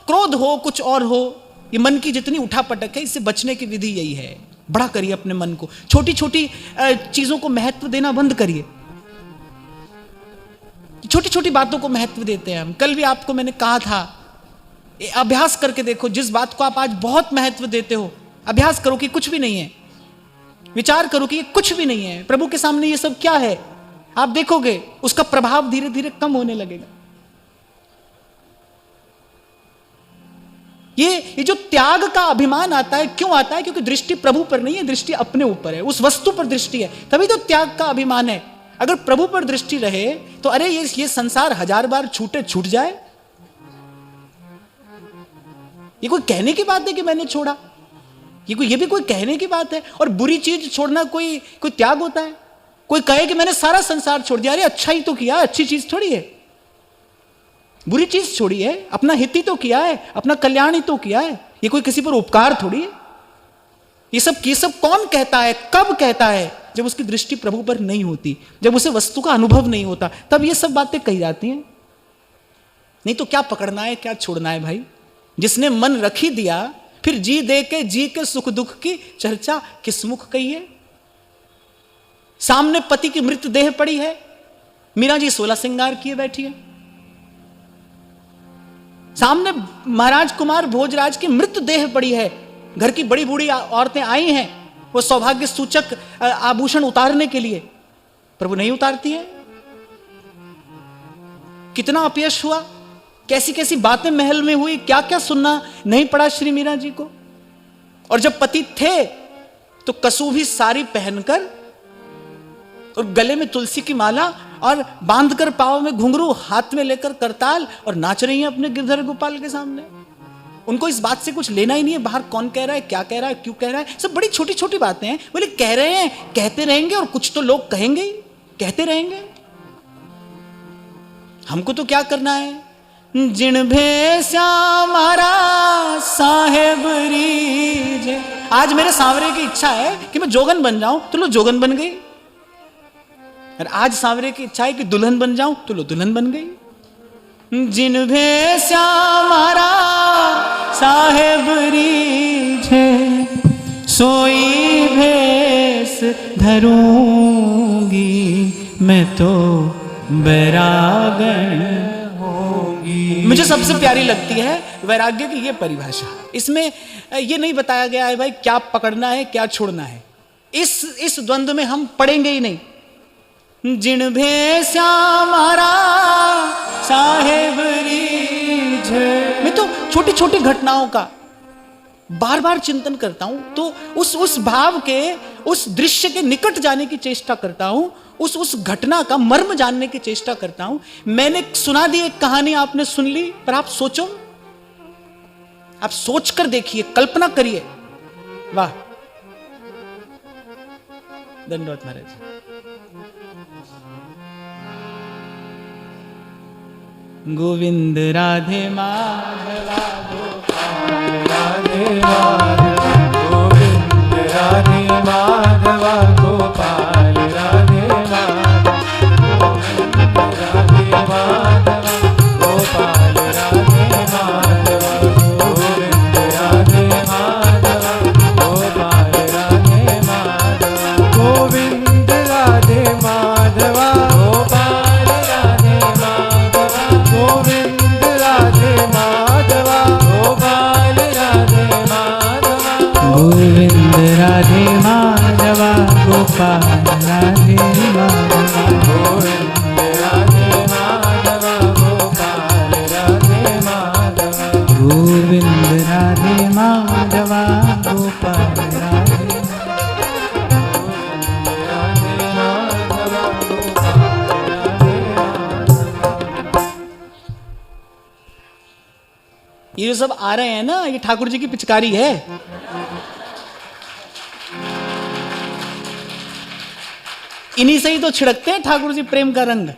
क्रोध हो, कुछ और हो, ये मन की जितनी उठापटक है, इससे बचने की विधि यही है। बड़ा करिए अपने मन को, छोटी छोटी चीजों को महत्व देना बंद करिए। छोटी छोटी बातों को महत्व देते हैं हम। कल भी आपको मैंने कहा था, अभ्यास करके देखो, जिस बात को आप आज बहुत महत्व देते हो, अभ्यास करो कि कुछ भी नहीं है, विचार करो कि ये कुछ भी नहीं है, प्रभु के सामने ये सब क्या है। आप देखोगे उसका प्रभाव धीरे धीरे कम होने लगेगा। ये जो त्याग का अभिमान आता है, क्यों आता है? क्योंकि दृष्टि प्रभु पर नहीं है, दृष्टि अपने ऊपर है, उस वस्तु पर दृष्टि है, तभी तो त्याग का अभिमान है। अगर प्रभु पर दृष्टि रहे तो अरे ये संसार 1000 बार छूटे छूट जाए। ये कोई कहने की बात है कि मैंने छोड़ा? ये भी कोई कहने की बात है? और बुरी चीज छोड़ना कोई त्याग होता है? कोई कहे कि मैंने सारा संसार छोड़ दिया, अरे अच्छा ही तो किया, अच्छी चीज थोड़ी है। बुरी चीज छोड़ी है, अपना हित ही तो किया है, अपना कल्याण ही तो किया है। ये कोई किसी पर उपकार थोड़ी है। ये सब कौन कहता है, कब कहता है? जब उसकी दृष्टि प्रभु पर नहीं होती, जब उसे वस्तु का अनुभव नहीं होता, तब ये सब बातें कही जाती हैं। नहीं तो क्या पकड़ना है, क्या छोड़ना है भाई? जिसने मन रख ही दिया, फिर जी के सुख दुख की चर्चा किस मुख कही है? सामने पति की मृत देह पड़ी है, मीरा जी 16 श्रृंगार किए बैठी है। सामने महाराज कुमार भोजराज की मृत देह पड़ी है, घर की बड़ी बूढ़ी औरतें आई हैं वो सौभाग्य सूचक आभूषण उतारने के लिए, प्रभु नहीं उतारती है। कितना अपयश हुआ, कैसी कैसी बातें महल में हुई, क्या क्या सुनना नहीं पड़ा श्री मीरा जी को। और जब पति थे तो कसूभी साड़ी पहनकर और गले में तुलसी की माला और बांधकर पांव में घुंघरू, हाथ में लेकर करताल, और नाच रही हैं अपने गिरधर गोपाल के सामने। उनको इस बात से कुछ लेना ही नहीं है बाहर कौन कह रहा है, क्या कह रहा है, क्यों कह रहा है। सब बड़ी छोटी छोटी बातें हैं, बोले कह रहे हैं, कहते रहेंगे, और कुछ तो लोग कहेंगे ही, कहते रहेंगे। हमको तो क्या करना है? जिन भेसा मारा साहेब रीज। आज मेरे सांवरे की इच्छा है कि मैं जोगन बन जाऊं, तो लो जोगन बन गई। और आज सांवरे की इच्छा है कि दुल्हन बन जाऊं, तो लो दुल्हन बन गई। जिन भेसा मारा साहेब रीझ, सोई भेस धरूंगी, मैं तो बैरागण होगी। मुझे सबसे प्यारी लगती है वैराग्य की ये परिभाषा। इसमें ये नहीं बताया गया है भाई क्या पकड़ना है, क्या छोड़ना है। इस द्वंद्व में हम पड़ेंगे ही नहीं। जिन भेसा मारा साहेब रीझ, मैं तो छोटी छोटी घटनाओं का बार बार चिंतन करता हूं, तो उस भाव के, उस दृश्य के निकट जाने की चेष्टा करता हूं, उस घटना का मर्म जानने की चेष्टा करता हूं। मैंने सुना दी एक कहानी, आपने सुन ली, पर आप सोचो, आप सोच कर देखिए, कल्पना करिए। वाह, धन्यवाद महाराज। गोविंद राधे माधवा गोपाल राधे माधवा, गोविंद राधे माधवा गोपाल राधे माधवा, गोविंद राधे माधवा गोपाल राधे माधवा, गोविंद राधे माधवा गोपाल राधे माधवा, गोविंद राधे माधवा गोपाल राधे माधवा, गोविंद राधे माधवा गोपाल राधे माधवा, गोविंद राधे माधवा गोपाल राधे माधवा, गोविंद राधे माधवा गोपाल राधे माधवा, गोविंद राधे माधवा गोपाल राधे माधवा। ये जो सब आ रहे हैं ना, ये ठाकुर जी की पिचकारी है। इन्हीं से ही तो छिड़कते हैं ठाकुर जी प्रेम का रंग।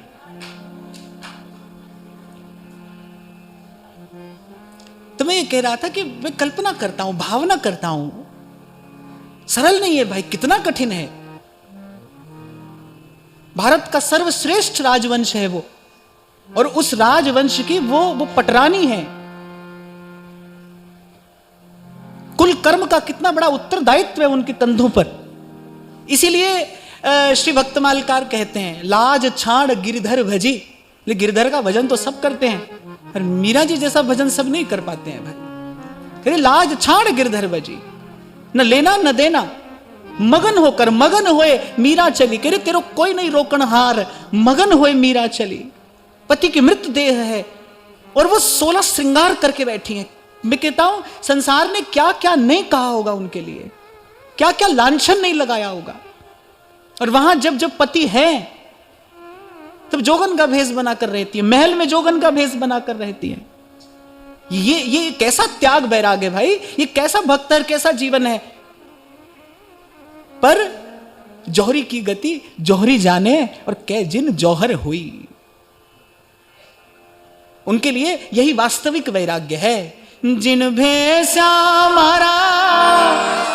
तो मैं ये कह रहा था कि मैं कल्पना करता हूं, भावना करता हूं, सरल नहीं है भाई, कितना कठिन है। भारत का सर्वश्रेष्ठ राजवंश है वो, और उस राजवंश की वो पटरानी है। कर्म का कितना बड़ा उत्तरदायित्व है उनके कंधों पर। इसीलिए श्री भक्तमालकार कहते हैं, लाज छाड़ गिरधर भजी। गिरधर का भजन तो सब करते हैं, पर मीरा जी जैसा भजन सब नहीं कर पाते हैं भाई। कहते लाज छाड़ गिरधर भजी, न लेना न देना, मगन होकर मगन होए मीरा चली। कह रहे तेरो कोई नहीं रोकन हार, मगन होए मीरा चली। पति की मृत देह है और वो 16 श्रृंगार करके बैठी हैं। मैं कहता हूं संसार ने क्या क्या नहीं कहा होगा उनके लिए, क्या क्या लांछन नहीं लगाया होगा। और वहां जब जब पति है तब जोगन का भेष बनाकर रहती है, महल में जोगन का भेष बनाकर रहती है। ये कैसा त्याग बैराग है भाई, ये कैसा भक्त है, कैसा जीवन है। पर जौहरी की गति जौहरी जाने और कै जिन जौहर हुई, उनके लिए यही वास्तविक वैराग्य है। जिन भेषा मारा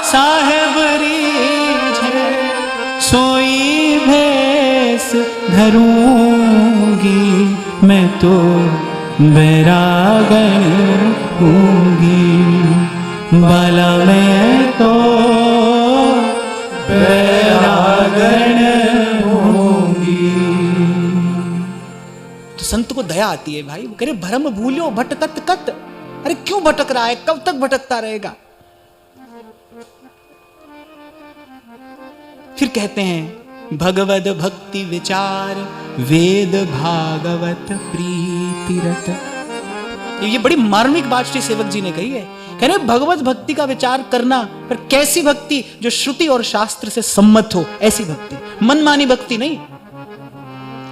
साहेब रीझे, सोई भेष धरूंगी, मैं तो बैरागण हूंगी, बाला मैं तो बैरागण हूंगी। तो संत को दया आती है भाई, वो कह रहे भ्रम भूलो भटकत कत। अरे क्यों भटक रहा है, कब तक भटकता रहेगा। फिर कहते हैं भगवद भक्ति विचार वेद भागवत प्रीतिरत। ये बड़ी मार्मिक बात श्री सेवक जी ने कही है। कह रहे भगवत भक्ति का विचार करना, पर कैसी भक्ति, जो श्रुति और शास्त्र से सम्मत हो, ऐसी भक्ति, मनमानी भक्ति नहीं।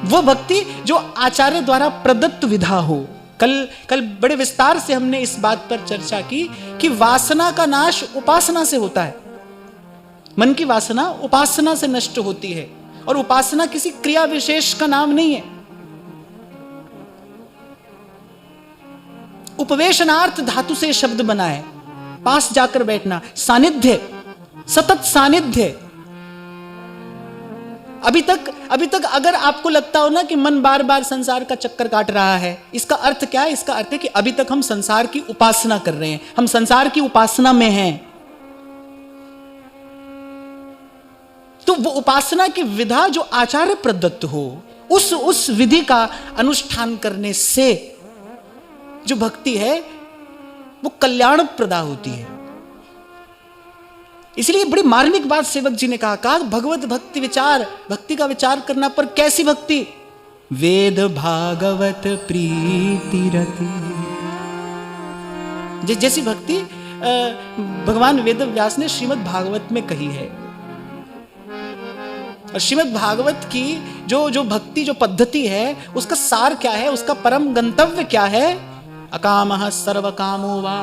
वो भक्ति जो आचार्य द्वारा प्रदत्त विधा हो। कल बड़े विस्तार से हमने इस बात पर चर्चा की कि वासना का नाश उपासना से होता है। मन की वासना उपासना से नष्ट होती है, और उपासना किसी क्रिया विशेष का नाम नहीं है। उपवेशनार्थ धातु से शब्द बना है, पास जाकर बैठना, सानिध्य, सतत सानिध्य। अभी तक अगर आपको लगता हो ना कि मन बार बार संसार का चक्कर काट रहा है, इसका अर्थ क्या है? इसका अर्थ है कि अभी तक हम संसार की उपासना कर रहे हैं, हम संसार की उपासना में हैं। तो वो उपासना की विधा जो आचार्य प्रदत्त हो, उस विधि का अनुष्ठान करने से जो भक्ति है वो कल्याण प्रदा होती है। इसलिए बड़ी मार्मिक बात सेवक जी ने कहा भगवत भक्ति विचार, भक्ति का विचार करना, पर कैसी भक्ति? वेद भागवत प्रीतिरति। जैसी भक्ति भगवान वेद व्यास ने श्रीमद् भागवत में कही है। और श्रीमद् भागवत की जो भक्ति, जो पद्धति है, उसका सार क्या है, उसका परम गंतव्य क्या है? अकामः सर्व कामो वा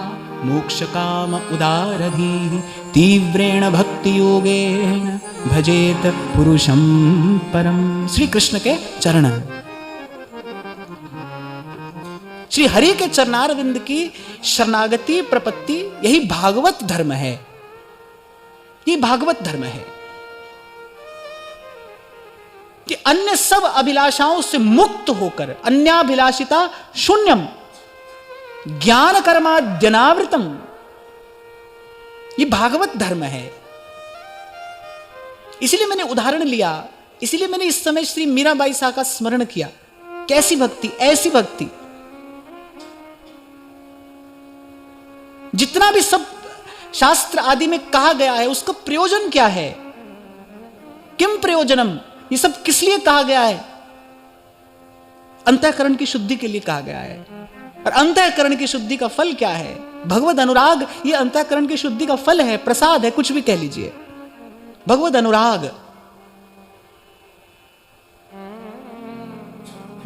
मोक्ष काम उदारधि, तीव्रेण भक्ति योगेन भजेत पुरुषम परम। श्री कृष्ण के चरण, श्री हरि के चरणारविंद की शरणागति प्रपत्ति, यही भागवत धर्म है। ये भागवत धर्म है कि अन्य सब अभिलाषाओं से मुक्त होकर, अन्याभिलाषिता शून्यम ज्ञान कर्माद्यनावृतम, ये भागवत धर्म है। इसलिए मैंने उदाहरण लिया, इसलिए मैंने इस समय श्री मीराबाई शाह का स्मरण किया। कैसी भक्ति, ऐसी भक्ति। जितना भी सब शास्त्र आदि में कहा गया है, उसका प्रयोजन क्या है? किम प्रयोजनम? ये सब किस लिए कहा गया है? अंतःकरण की शुद्धि के लिए कहा गया है। और अंतःकरण की शुद्धि का फल क्या है? भगवद अनुराग। ये अंतःकरण की शुद्धि का फल है, प्रसाद है, कुछ भी कह लीजिए। भगवद अनुराग।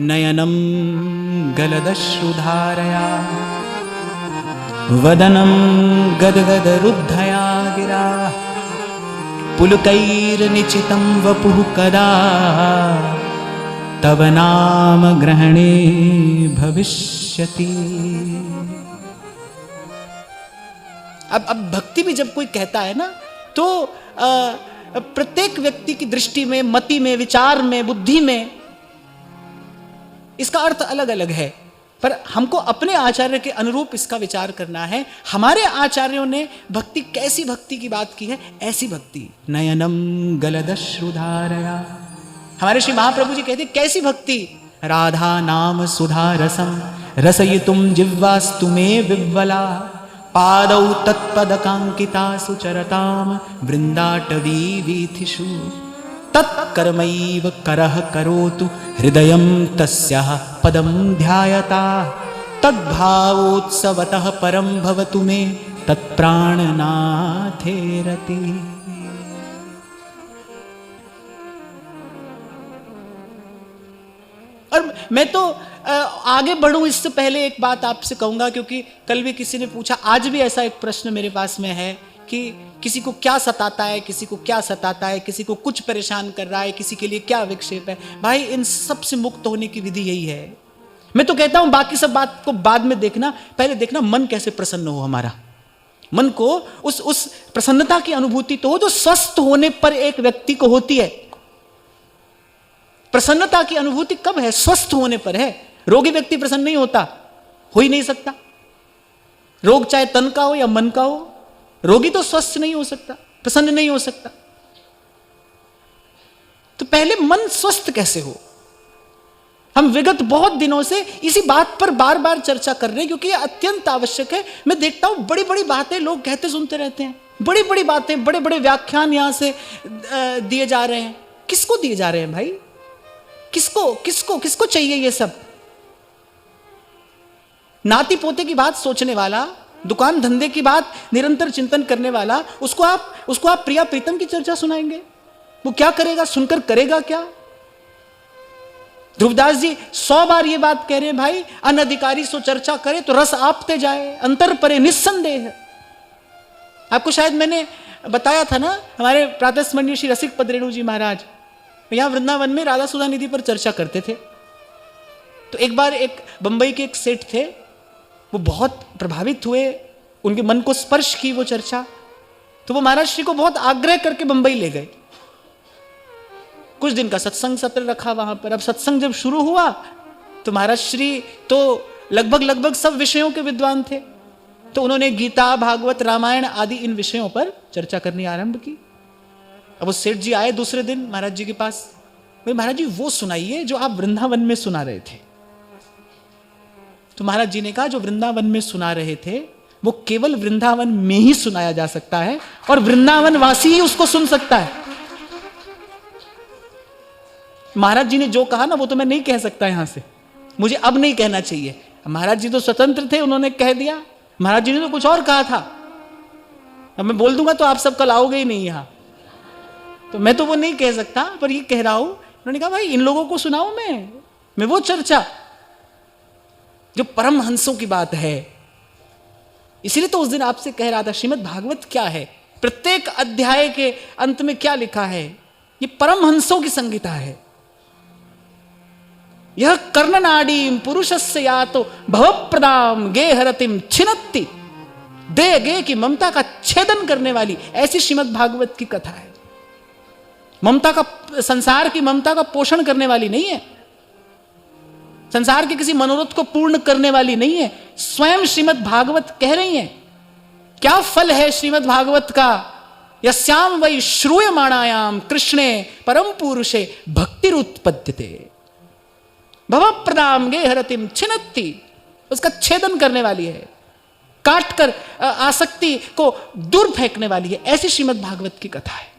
नयनम गलदश्रुधारया वदनम गदगद रुद्धया गिरा, पुलकैर्निचितं वपुः कदा तव नाम ग्रहणे भविष्यति। अब भक्ति भी जब कोई कहता है ना, तो प्रत्येक व्यक्ति की दृष्टि में, मति में, विचार में, बुद्धि में इसका अर्थ अलग अलग है। पर हमको अपने आचार्य के अनुरूप इसका विचार करना है। हमारे आचार्यों ने भक्ति, कैसी भक्ति की बात की है? ऐसी भक्ति, नयनम गलदश्रुधारया। हमारे श्री महाप्रभु जी कहते कैसी भक्ति? राधा नाम सुधा रसम रसयितुम जिह्वास्तु मे विव्वला, पादौ तत्पदकांकिता सुचरताम वृंदाटवी वीथिषु, तत्कर्मैव करः करोतु हृदयं तस्याः पदं ध्यायता, तद्भावोत्सवतः परं भवतु मे तत्प्राणनाथे रति। और मैं तो आगे बढ़ूं इससे पहले एक बात आपसे कहूंगा, क्योंकि कल भी किसी ने पूछा, आज भी ऐसा एक प्रश्न मेरे पास में है कि किसी को क्या सताता है, किसी को क्या सताता है, किसी को कुछ परेशान कर रहा है, किसी के लिए क्या विक्षेप है। भाई इन सब से मुक्त होने की विधि यही है। मैं तो कहता हूं बाकी सब बात को बाद में देखना, पहले देखना मन कैसे प्रसन्न हो। हमारा मन को उस प्रसन्नता की अनुभूति तो हो जो स्वस्थ होने पर एक व्यक्ति को होती है। प्रसन्नता की अनुभूति कब है? स्वस्थ होने पर है। रोगी व्यक्ति प्रसन्न नहीं होता, हो ही नहीं सकता। रोग चाहे तन का हो या मन का हो, रोगी तो स्वस्थ नहीं हो सकता, प्रसन्न नहीं हो सकता। तो पहले मन स्वस्थ कैसे हो? हम विगत बहुत दिनों से इसी बात पर बार बार चर्चा कर रहे हैं, क्योंकि यह अत्यंत आवश्यक है। मैं देखता हूं बड़ी बड़ी बातें लोग कहते सुनते रहते हैं, बड़ी बड़ी बातें, बड़े बड़े व्याख्यान यहां से दिए जा रहे हैं। किसको दिए जा रहे हैं भाई? किसको किसको किसको चाहिए ये सब? नाती पोते की बात सोचने वाला, दुकान धंधे की बात निरंतर चिंतन करने वाला, उसको आप प्रिया प्रीतम की चर्चा सुनाएंगे? वो क्या करेगा? सुनकर करेगा क्या? ध्रुवदास जी 100 बार ये बात कह रहे हैं, भाई अनधिकारी सो चर्चा करे तो रस आपते जाए, अंतर परे निस्संदेह। आपको शायद मैंने बताया था ना, हमारे प्रातः स्मरणीय श्री रसिक पद रेणु जी महाराज यहां वृंदावन में राधा सुधा निधि पर चर्चा करते थे। तो एक बार एक बंबई के एक सेठ थे, वो बहुत प्रभावित हुए, उनके मन को स्पर्श की वो चर्चा। तो वो महाराज श्री को बहुत आग्रह करके बंबई ले गए। कुछ दिन का सत्संग सत्र रखा वहां पर। अब सत्संग जब शुरू हुआ तो महाराज श्री तो लगभग सब विषयों के विद्वान थे, तो उन्होंने गीता, भागवत, रामायण आदि इन विषयों पर चर्चा करनी आरंभ की। अब वो सेठ जी आए दूसरे दिन महाराज जी के पास, भाई महाराज जी वो सुनाइए जो आप वृंदावन में सुना रहे थे। तो महाराज जी ने कहा, जो वृंदावन में सुना रहे थे वो केवल वृंदावन में ही सुनाया जा सकता है, और वृंदावन वासी ही उसको सुन सकता है। महाराज जी ने जो कहा ना वो तो मैं नहीं कह सकता यहां से, मुझे अब नहीं कहना चाहिए। महाराज जी तो स्वतंत्र थे, उन्होंने कह दिया। महाराज जी ने तो कुछ और कहा था, अब मैं बोल दूंगा तो आप सब कल आओगे ही नहीं यहां, तो मैं तो वो नहीं कह सकता, पर ये कह रहा हूं। उन्होंने कहा भाई इन लोगों को सुनाओ, मैं वो चर्चा जो परम हंसों की बात है। इसीलिए तो उस दिन आपसे कह रहा था श्रीमद् भागवत क्या है, प्रत्येक अध्याय के अंत में क्या लिखा है, ये परम हंसों की संगीता है। यह कर्णनाडीम पुरुषस्य यातो भवप्रदाम गे हरतिम छिनत्ति, दे गे की ममता का छेदन करने वाली ऐसी श्रीमद् भागवत की कथा है। ममता का, संसार की ममता का पोषण करने वाली नहीं है, संसार के किसी मनोरथ को पूर्ण करने वाली नहीं है। स्वयं श्रीमद् भागवत कह रही हैं क्या फल है श्रीमद् भागवत का। यस्याम वै श्रूयमाणायाम कृष्णे परम पुरुषे भक्तिरुत्पद्यते भवप्रदाम गे हरतिम छिनत्ति, उसका छेदन करने वाली है, काट कर आसक्ति को दूर फेंकने वाली है। ऐसी श्रीमद् भागवत की कथा है।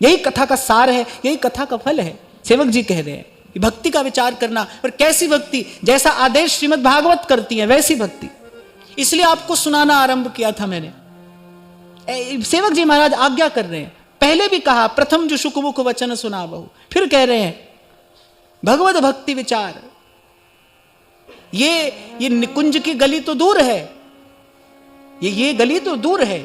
यही कथा का सार है, यही कथा का फल है। सेवक जी कह रहे हैं कि भक्ति का विचार करना, पर कैसी भक्ति? जैसा आदेश श्रीमद् भागवत करती है वैसी भक्ति। इसलिए आपको सुनाना आरंभ किया था मैंने। सेवक जी महाराज आज्ञा कर रहे हैं, पहले भी कहा प्रथम जो शुकमुख वचन सुना बहु, फिर कह रहे हैं भगवत भक्ति विचार। ये निकुंज की गली तो दूर है, ये गली तो दूर है।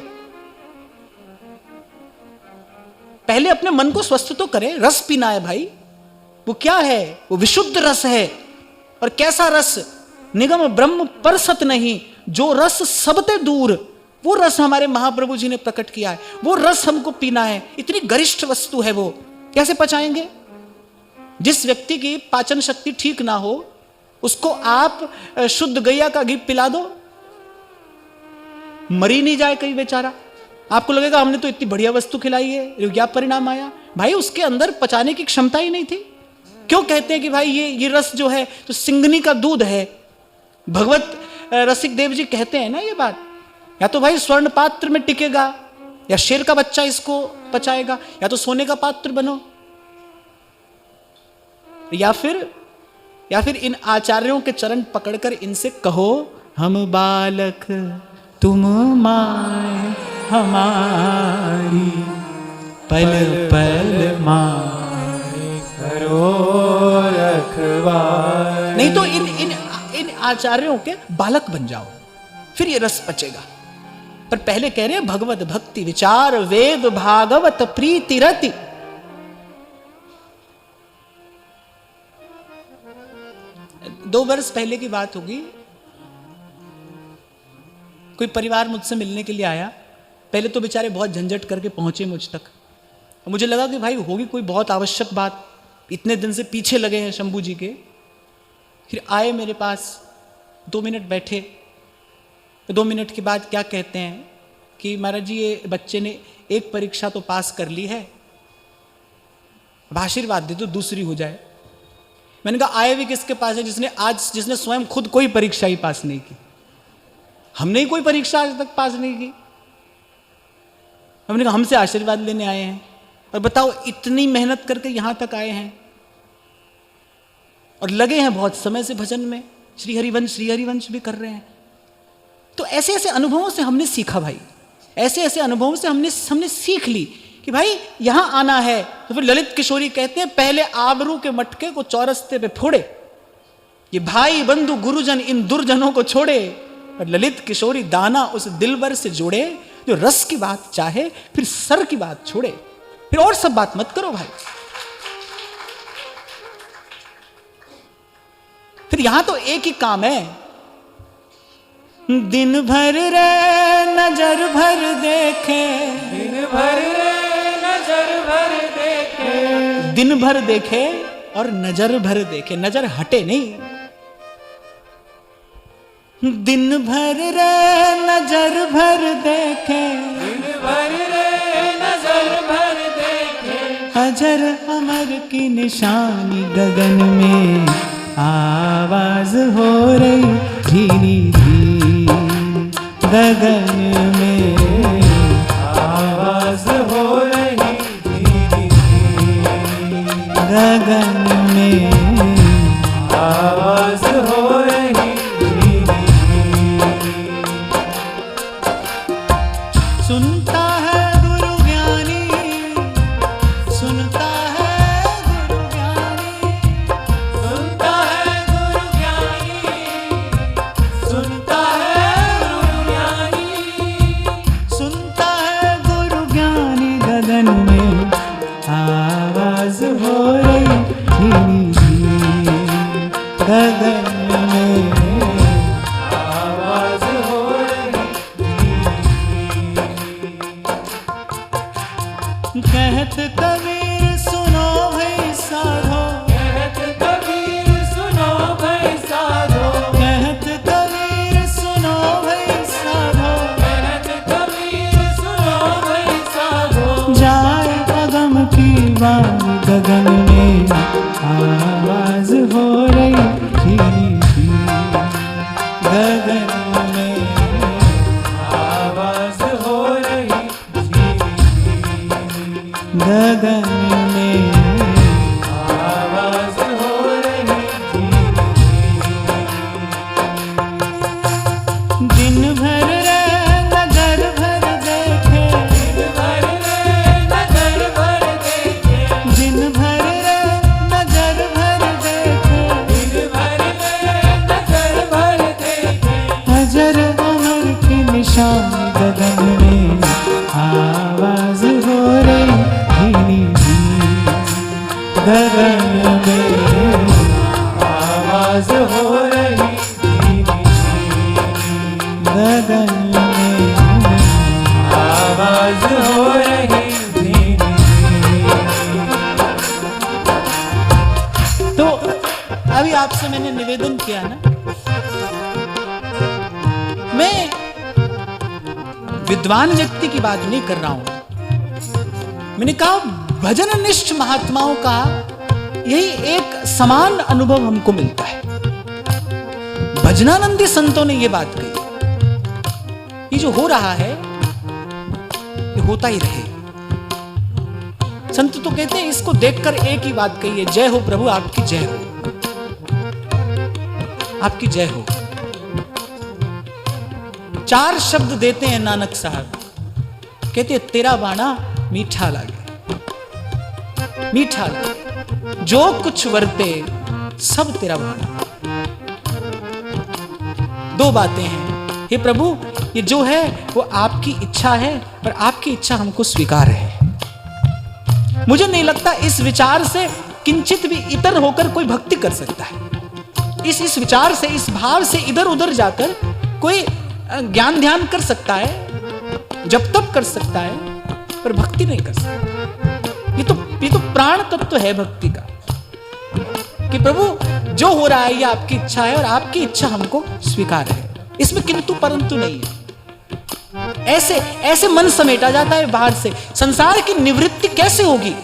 पहले अपने मन को स्वस्थ तो करें। रस पीना है भाई, वो क्या है? वो विशुद्ध रस है। और कैसा रस? निगम ब्रह्म पर सत नहीं, जो रस सबते दूर, वो रस हमारे महाप्रभु जी ने प्रकट किया है। वो रस हमको पीना है। इतनी गरिष्ठ वस्तु है वो, कैसे पचाएंगे? जिस व्यक्ति की पाचन शक्ति ठीक ना हो, उसको आप शुद्ध गैया का घी पिला दो, मरी नहीं जाए कहीं बेचारा। आपको लगेगा हमने तो इतनी बढ़िया वस्तु खिलाई है, क्या परिणाम आया? भाई उसके अंदर पचाने की क्षमता ही नहीं थी। क्यों कहते हैं कि भाई ये रस जो है तो सिंगनी का दूध है। भगवत रसिक देव जी कहते हैं ना ये बात, या तो भाई स्वर्ण पात्र में टिकेगा, या शेर का बच्चा इसको पचाएगा, या तो सोने का पात्र बनो, या फिर इन आचार्यों के चरण पकड़कर इनसे कहो, हम बालक तुम माए हमारी, पल पल माए करो रखवारी। नहीं तो इन आचार्यों के बालक बन जाओ, फिर ये रस पचेगा। पर पहले कह रहे हैं भगवत भक्ति विचार वेद भागवत प्रीति रति। दो वर्ष पहले की बात होगी, कोई परिवार मुझसे मिलने के लिए आया। पहले तो बेचारे बहुत झंझट करके पहुंचे मुझ तक, मुझे लगा कि भाई होगी कोई बहुत आवश्यक बात, इतने दिन से पीछे लगे हैं शंभू जी के। फिर आए मेरे पास, 2 मिनट बैठे। 2 मिनट के बाद क्या कहते हैं कि महाराज जी ये बच्चे ने एक परीक्षा तो पास कर ली है, अब आशीर्वाद दे दो दूसरी हो जाए। मैंने कहा आए भी किसके पास है जिसने स्वयं खुद कोई परीक्षा ही पास नहीं की। हमने ही कोई परीक्षा आज तक पास नहीं की। हमने कहा हमसे आशीर्वाद लेने आए हैं, और बताओ इतनी मेहनत करके यहां तक आए हैं और लगे हैं बहुत समय से भजन में, श्री हरिवंश भी कर रहे हैं। तो ऐसे ऐसे अनुभवों से हमने सीखा भाई, ऐसे ऐसे अनुभवों से हमने सीख ली कि भाई यहां आना है। तो फिर ललित किशोरी कहते हैं पहले आबरू के मटके को चौरस्ते पे फोड़े, ये भाई बंधु गुरुजन इन दुर्जनों को छोड़े। और ललित किशोरी दाना उस दिलबर से जोड़े, जो रस की बात चाहे फिर सर की बात छोड़े, फिर और सब बात मत करो भाई। फिर यहां तो एक ही काम है, दिन भर रे नजर भर देखे, दिन भर रे नजर भर देखे, दिन भर देखे और नजर भर देखे, नजर हटे नहीं। दिन भर रे नजर भर देखे, दिन भर रे नजर भर देखे, अजर अमर की निशानी गगन में आवाज हो रही धीमी धीमी, गगन में आवाज हो रही धीमी धीमी, गगन में आवाज हो रही धीमी धीमी। सुनता है गुरु ज्ञानी, सुनता है गुरु ज्ञानी, सुनता है गुरु ज्ञानी, सुनता है गुरु ज्ञानी, सुनता है गुरु ज्ञानी, गगन में आवाज हो रही धीमी धीमी, गगन में आवाज हो रही धीमी धीमी। कहत कबीर सुनो भाई साधो, कहत कबीर सुनो भाई साधो, कहत कबीर सुनो भाई साधो, कहत कबीर सुनो भाई साधो, जाए अगम की वाणी गगन में आवाज हो रही धीमी धीमी, गगन में आवाज हो रही धीमी धीमी, गगन में आवाज हो रही धीमी धीमी। दिन भर रे नजर भर देखे, दिन भर रे नजर भर देखे, दिन भर रे नजर भर देखे, दिन भर रे नजर भर देखे, अजर अमर की निशान गगन में आवाज हो रही धीमी धीमी, गगन में आवाज हो रही धीमी धीमी, गगन में आवाज हो रही धीमी धीमी। तो अभी आपसे मैंने निवेदन किया ना, मैं विद्वान व्यक्ति की बात नहीं कर रहा हूं। मैंने कहा भजन निष्ठ महात्माओं का यही एक समान अनुभव हमको मिलता है। भजनानंदी संतों ने यह बात कही, ये जो हो रहा है ये होता ही रहे। संत तो कहते हैं इसको देखकर एक ही बात कही है, जय हो प्रभु, आपकी जय हो, आपकी जय हो। 4 शब्द देते हैं नानक साहब, कहते तेरा बाणा मीठा लागे, मीठा लागे, जो कुछ वरते सब तेरा बाणा। 2 बातें हैं, हे प्रभु ये जो है वो आपकी इच्छा है और आपकी इच्छा हमको स्वीकार है। मुझे नहीं लगता इस विचार से किंचित भी इतर होकर कोई भक्ति कर सकता है। इस विचार से, इस भाव से इधर उधर जाकर कोई ज्ञान ध्यान कर सकता है, जब तक कर सकता है, पर भक्ति नहीं कर सकता। ये तो प्राण तत्व है भक्ति का, कि प्रभु जो हो रहा है ये आपकी इच्छा है और आपकी इच्छा हमको स्वीकार है, इसमें किंतु परंतु नहीं है। ऐसे मन समेटा जाता है बाहर से। संसार की निवृत्ति कैसे होगी?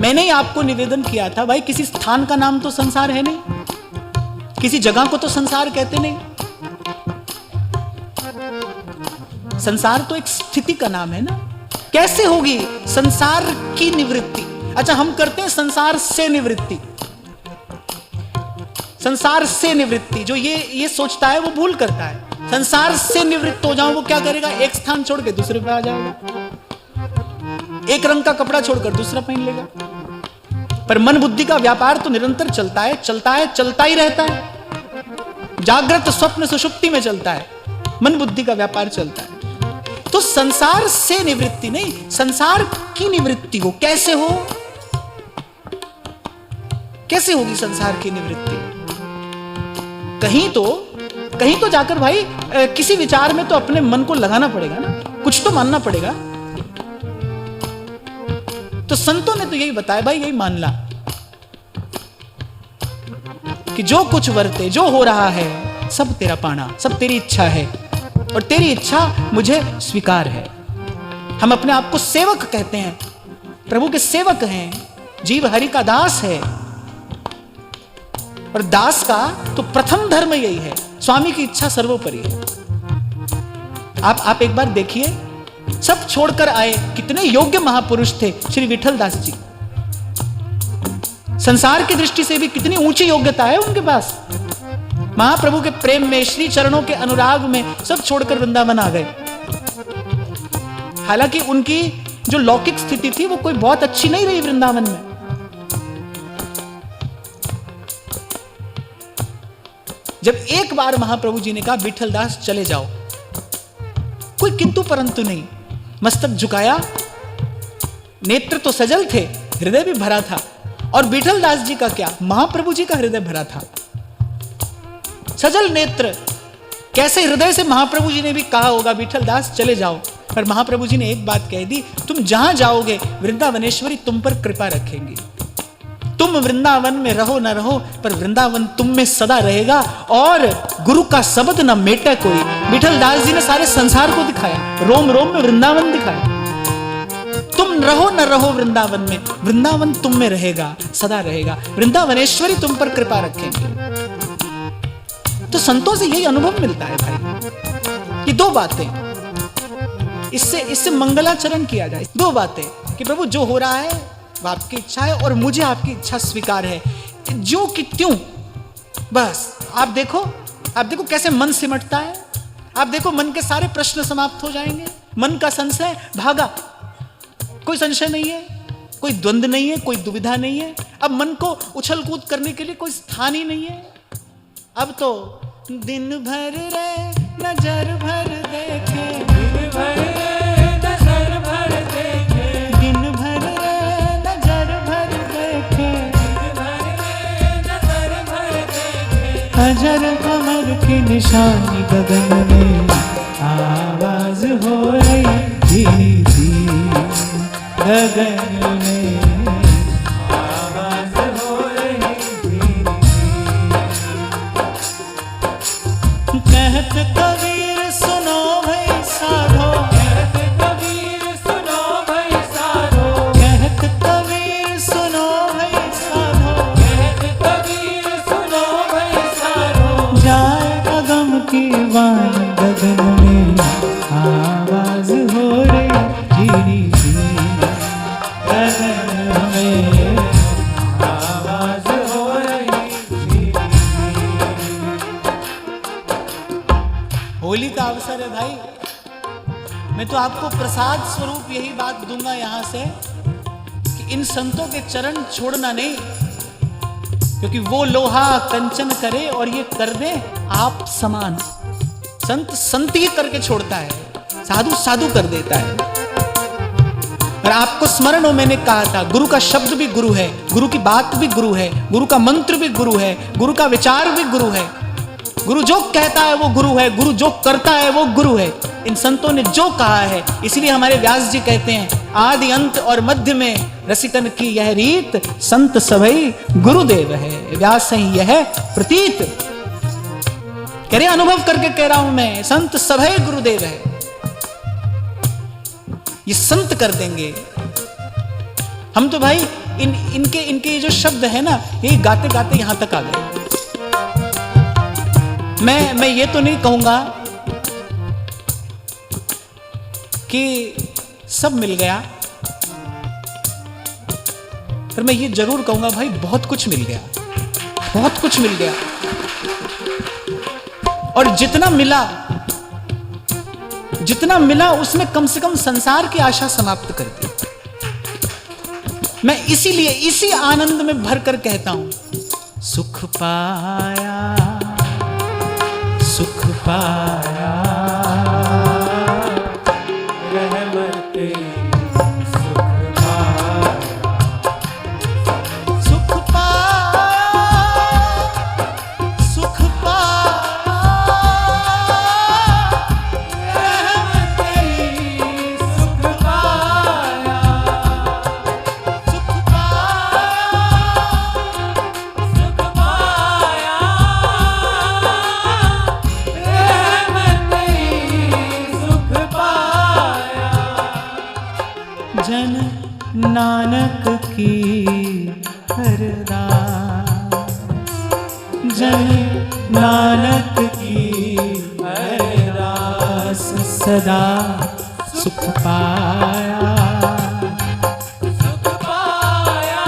मैंने ही आपको निवेदन किया था, भाई किसी स्थान का नाम तो संसार है नहीं, किसी जगह को तो संसार कहते नहीं। संसार तो एक स्थिति का नाम है ना। कैसे होगी संसार की निवृत्ति? अच्छा, हम करते हैं संसार से निवृत्ति। संसार से निवृत्ति, जो ये सोचता है वो भूल करता है। संसार से निवृत्त हो जाऊं, वो क्या करेगा? एक स्थान छोड़ के दूसरे पे आ जाएगा, एक रंग का कपड़ा छोड़कर दूसरा पहन लेगा। पर मन बुद्धि का व्यापार तो निरंतर चलता है, चलता है, चलता ही रहता है। जागृत स्वप्न सुषुप्ति में चलता है, मन बुद्धि का व्यापार चलता है। तो संसार से निवृत्ति नहीं, संसार की निवृत्ति हो। कैसे हो? कैसे होगी संसार की निवृत्ति? कहीं तो जाकर भाई किसी विचार में तो अपने मन को लगाना पड़ेगा ना, कुछ तो मानना पड़ेगा। तो संतों ने तो यही बताया, भाई यही मान ला कि जो कुछ वर्ते, जो हो रहा है, सब तेरा पाना, सब तेरी इच्छा है और तेरी इच्छा मुझे स्वीकार है। हम अपने आप को सेवक कहते हैं, प्रभु के सेवक हैं, जीव हरि का दास है। और दास का तो प्रथम धर्म यही है, स्वामी की इच्छा सर्वोपरि है। आप एक बार देखिए, सब छोड़कर आए, कितने योग्य महापुरुष थे श्री विठल दास जी। संसार की दृष्टि से भी कितनी ऊंची योग्यता है उनके पास। महाप्रभु के प्रेम में, श्री चरणों के अनुराग में सब छोड़कर वृंदावन आ गए। हालांकि उनकी जो लौकिक स्थिति थी वो कोई बहुत अच्छी नहीं रही वृंदावन में। जब एक बार महाप्रभु जी ने कहा विठल दास चले जाओ, कोई किंतु परंतु नहीं, मस्तक झुकाया, नेत्र तो सजल थे, हृदय भी भरा था। और विठल दास जी का क्या, महाप्रभु जी का हृदय भरा था, सजल नेत्र। कैसे हृदय से महाप्रभु जी ने भी कहा होगा विठल दास चले जाओ, पर महाप्रभु जी ने एक बात कह दी, तुम जहां जाओगे वृंदावनेश्वरी तुम पर कृपा रखेंगी। तुम वृंदावन में रहो न रहो, पर वृंदावन तुम में सदा रहेगा और गुरु का शब्द न मेटे कोई। विठल दास जी ने सारे संसार को दिखाया, रोम रोम में वृंदावन दिखाया। तुम रहो न रहो वृंदावन में, वृंदावन तुम में रहेगा, सदा रहेगा। वृंदावनेश्वरी तुम पर कृपा रखेंगे। तो संतों से यही अनुभव मिलता है भाई। ये 2 बातें, इससे मंगलाचरण किया जाए। 2 बातें कि प्रभु जो हो रहा है वो आपकी इच्छा है और मुझे आपकी इच्छा स्वीकार है, जो कि त्यों। बस आप देखो कैसे मन सिमटता है। आप देखो मन के सारे प्रश्न समाप्त हो जाएंगे, मन का संशय भागा, कोई संशय नहीं है, कोई द्वंद्व नहीं है, कोई दुविधा नहीं है। अब मन को उछल कूद करने के लिए कोई स्थान ही नहीं है। अब तो दिन भर रे नजर भर देखे, दिन भर रे नजर भर देखे, दिन भर रे नजर भर देखे, दिन भर रे नजर भर देखे। अजर कमर की निशानी गगन में आवाज हो रही थी, गगन में आवाज हो रही थी। कहत कबीर सुनो भाई साधो, कहत कबीर सुनो भाई साधो, कहत कबीर सुनो भाई साधो, कहत कबीर सुनो भाई साधो। जाए अगम की वाण गगन में, आवाज हो रही धीरी धीरी गगन में, आवाज हो रही धीरी धीरी। होली का अवसर है भाई, मैं तो आपको प्रसाद स्वरूप यही बात दूंगा यहां से कि इन संतों के चरण छोड़ना नहीं, क्योंकि वो लोहा कंचन करे और ये कर दे आप समान। संत संत ही करके छोड़ता है, साधु साधु कर देता है। और आपको स्मरण हो, मैंने कहा था गुरु का शब्द भी गुरु है, गुरु की बात भी गुरु है, गुरु का मंत्र भी गुरु है, गुरु का विचार भी गुरु है। गुरु जो कहता है वो गुरु है, गुरु जो करता है वो गुरु है। इन संतों ने जो कहा है, इसलिए हमारे व्यास जी कहते हैं आदि अंत और मध्य में रसिकन की यह रीत, संत सभई गुरुदेव है। व्यास ही यह प्रतीत कह रहे, अनुभव करके कह रहा हूं मैं, संत सभई गुरुदेव है। ये संत कर देंगे। हम तो भाई इनके जो शब्द है ना, ये गाते गाते यहां तक आ गए। मैं ये तो नहीं कहूंगा कि सब मिल गया, पर मैं ये जरूर कहूंगा भाई बहुत कुछ मिल गया, बहुत कुछ मिल गया। और जितना मिला उसमें कम से कम संसार की आशा समाप्त कर दी। मैं इसीलिए इसी आनंद में भरकर कहता हूं, सुख पाया, सुख पाया, रहमत सुख पाया, सुख पाया, सुख पाया, रहमत सुख पाया, सुख पाया, सुख पाया, रहमत सुख पाया। जन नानक की अरदास, जन नानक की अरदास, सदा सुख पाया, सुख पाया,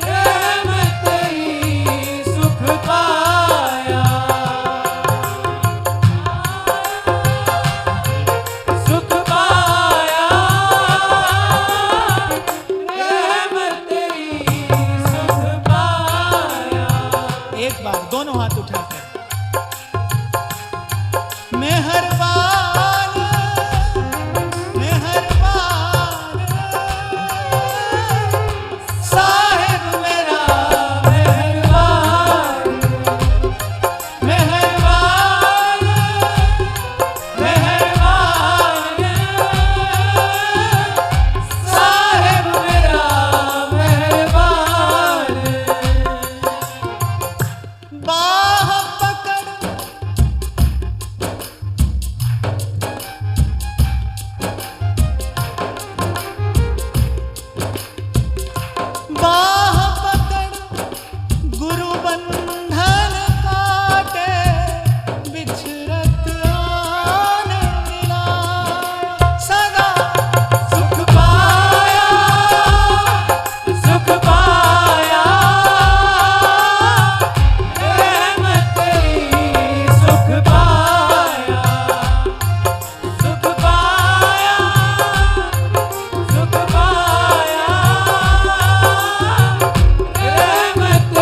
रहमत सुख पाया, सुख पाया, रहमत सुख पाया। एक बार दोनों हाथ उठाकर, मेहरबान, मेहरबान, साहिब मेरा मेहरबान, मेहरबान, मेहरबान, साहिब मेरा मेहरबान। बाह पकड़, बाह पकड़, गुरु बंधन काटे, बिछरत आन मिलाए, सदा सुख पाया, सुख पाया, रहमत सुख पाया, सुख पाया, सुख पाया, रहमत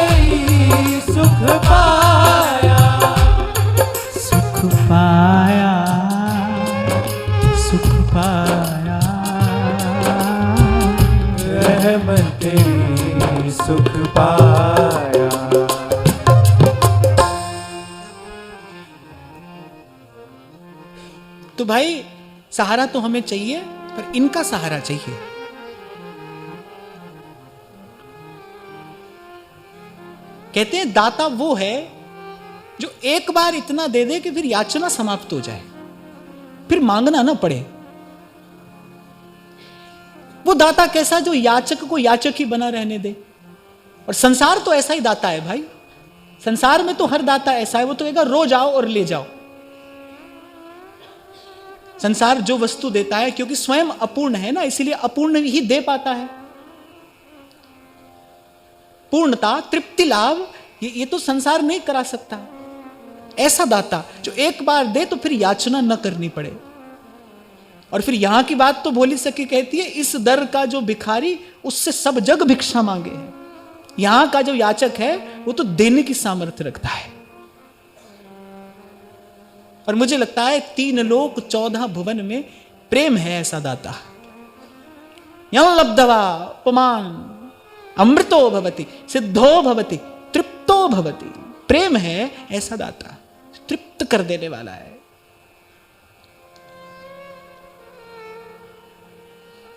सुख पाया। सुख पाया, सुख पाया, रहमत सुख पाया। तो भाई सहारा तो हमें चाहिए, पर इनका सहारा चाहिए। कहते हैं दाता वो है जो एक बार इतना दे दे कि फिर याचना समाप्त हो जाए, फिर मांगना ना पड़े। वो दाता कैसा जो याचक को याचक ही बना रहने दे। और संसार तो ऐसा ही दाता है भाई, संसार में तो हर दाता ऐसा है, वो तो कहेगा रोज आओ और ले जाओ। संसार जो वस्तु देता है, क्योंकि स्वयं अपूर्ण है ना, इसीलिए अपूर्ण ही दे पाता है। पूर्णता, तृप्ति, लाभ ये तो संसार नहीं करा सकता। ऐसा दाता जो एक बार दे तो फिर याचना न करनी पड़े। और फिर यहां की बात तो भोली सखी कहती है, इस दर का जो भिखारी उससे सब जग भिक्षा मांगे है। यहां का जो याचक है वो तो देने की सामर्थ्य रखता है। और मुझे लगता है 3 लोक 14 भुवन में प्रेम है ऐसा दाता। यं लब्धवा पुमान अमृतो भवति, सिद्धो भवति, तृप्तो भवति। प्रेम है ऐसा दाता, तृप्त कर देने वाला है।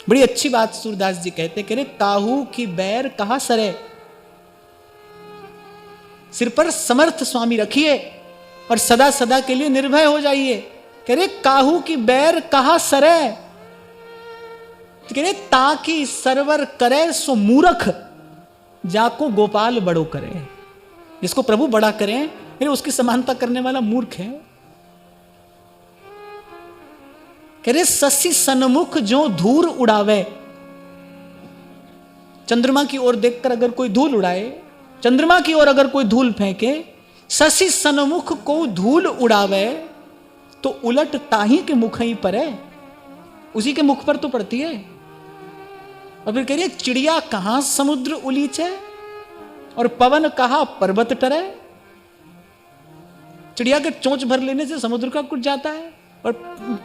बड़ी अच्छी बात सूरदास जी कहते, कह रहे काहू की बैर कहां सरे, सिर पर समर्थ स्वामी रखिए और सदा सदा के लिए निर्भय हो जाइए। कह रहे काहू की बैर कहां सरे, कह रहे ताकि सरवर करे सो मूर्ख, जाको गोपाल बड़ो करे। जिसको प्रभु बड़ा करें फिर उसकी समानता करने वाला मूर्ख है। कह रहे शशि सन्मुख जो धूल उड़ावे, चंद्रमा की ओर देखकर अगर कोई धूल उड़ाए, चंद्रमा की ओर अगर कोई धूल फेंके, शशि सन्मुख को धूल उड़ावे तो उलट ताही के मुख ही पर है, उसी के मुख पर तो पड़ती है। और फिर कह रही चिड़िया कहां समुद्र उलीचे और पवन कहां पर्वत टरे। चिड़िया के चोंच भर लेने से समुद्र का कुछ जाता है, और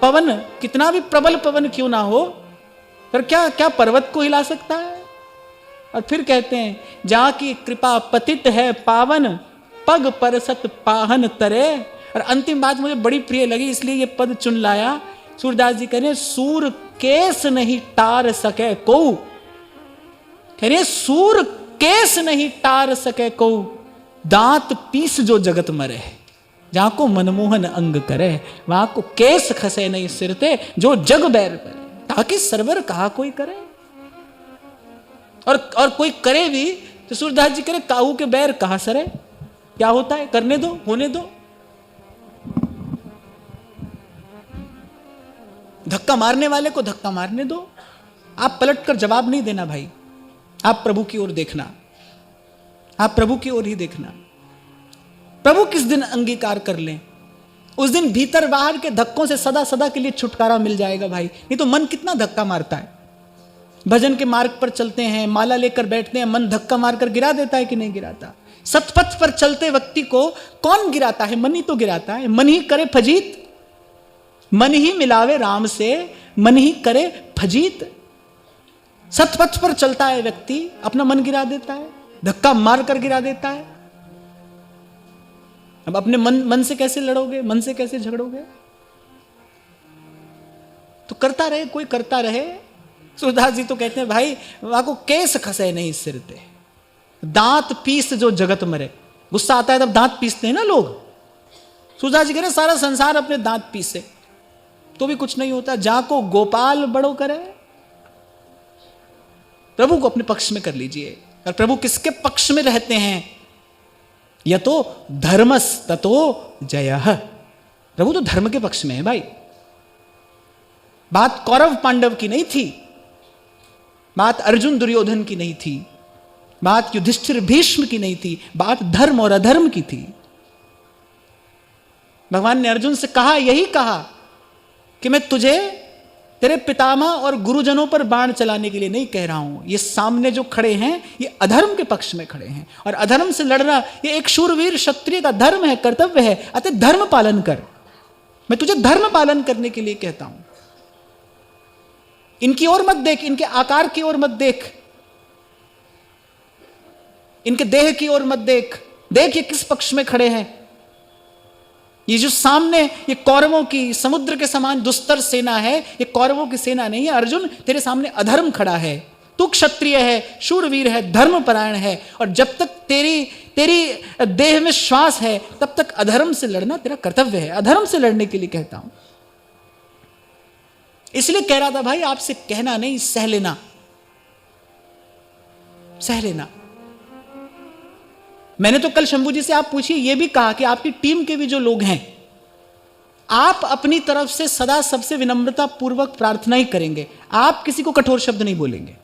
पवन कितना भी प्रबल पवन क्यों ना हो, पर क्या क्या पर्वत को हिला सकता है। और फिर कहते हैं जहां की कृपा पतित है पावन, पग परसत पाहन तरे। और अंतिम बात मुझे बड़ी प्रिय लगी, इसलिए ये पद चुन लाया। सूरदास जी कह रहे सूर केस नहीं टार सके को, कह रहे सूर केस नहीं टार सके को, दांत पीस जो जगत मरे। जहां को मनमोहन अंग करे, वहां को केस खसे नहीं सिरते, जो जग बैर करे, ताकि सरवर कहा कोई करे। और कोई करे भी तो सूरदास जी करे काहू के बैर कहां सरे। क्या होता है, करने दो, होने दो। धक्का मारने वाले को धक्का मारने दो। आप पलटकर जवाब नहीं देना भाई, आप प्रभु की ओर देखना, आप प्रभु की ओर ही देखना। प्रभु किस दिन अंगीकार कर लें, उस दिन भीतर बाहर के धक्कों से सदा सदा के लिए छुटकारा मिल जाएगा भाई। नहीं तो मन कितना धक्का मारता है। भजन के मार्ग पर चलते हैं, माला लेकर बैठते हैं, मन धक्का मारकर गिरा देता है कि नहीं गिराता। सतपथ पर चलते व्यक्ति को कौन गिराता है, मन ही तो गिराता है। मन ही करे फजीत, मन ही मिलावे राम से, मन ही करे फजीत। सतपथ पर चलता है व्यक्ति, अपना मन गिरा देता है, धक्का मार कर गिरा देता है। अब अपने मन से कैसे लड़ोगे, मन से कैसे झगड़ोगे। तो करता रहे, कोई करता रहे। सूरदास जी तो कहते हैं भाई वहां को केस खसे नहीं सिर पे, दांत पीस जो जगत मरे। गुस्सा आता है तब दांत पीसते हैं ना लोग। सूरदास जी कह रहे हैं सारा संसार अपने दांत पीसे तो भी कुछ नहीं होता। जाको गोपाल बड़ो करे, प्रभु को अपने पक्ष में कर लीजिए। और प्रभु किसके पक्ष में रहते हैं, यह तो धर्मस ततो जयः। प्रभु तो धर्म के पक्ष में है भाई। बात कौरव पांडव की नहीं थी, बात अर्जुन दुर्योधन की नहीं थी, बात युधिष्ठिर भीष्म की नहीं थी, बात धर्म और अधर्म की थी। भगवान ने अर्जुन से कहा, यही कहा कि मैं तुझे तेरे पितामह और गुरुजनों पर बाण चलाने के लिए नहीं कह रहा हूं। ये सामने जो खड़े हैं ये अधर्म के पक्ष में खड़े हैं, और अधर्म से लड़ना ये एक शूरवीर क्षत्रिय का धर्म है, कर्तव्य है। अतः धर्म पालन कर, मैं तुझे धर्म पालन करने के लिए कहता हूं। इनकी ओर मत देख, इनके आकार की ओर मत देख, इनके देह की ओर मत देख, देख ये किस पक्ष में खड़े हैं। ये जो सामने ये कौरवों की समुद्र के समान दुस्तर सेना है, ये कौरवों की सेना नहीं है। अर्जुन तेरे सामने अधर्म खड़ा है, तू क्षत्रिय है, शूरवीर है, धर्मपरायण है, और जब तक तेरी देह में श्वास है तब तक अधर्म से लड़ना तेरा कर्तव्य है। अधर्म से लड़ने के लिए कहता हूं। इसलिए कह रहा था भाई, आपसे कहना नहीं, सह लेना, सह लेना। मैंने तो कल शंभू जी से आप पूछिए, यह भी कहा कि आपकी टीम के भी जो लोग हैं, आप अपनी तरफ से सदा सबसे विनम्रता पूर्वक प्रार्थना ही करेंगे, आप किसी को कठोर शब्द नहीं बोलेंगे।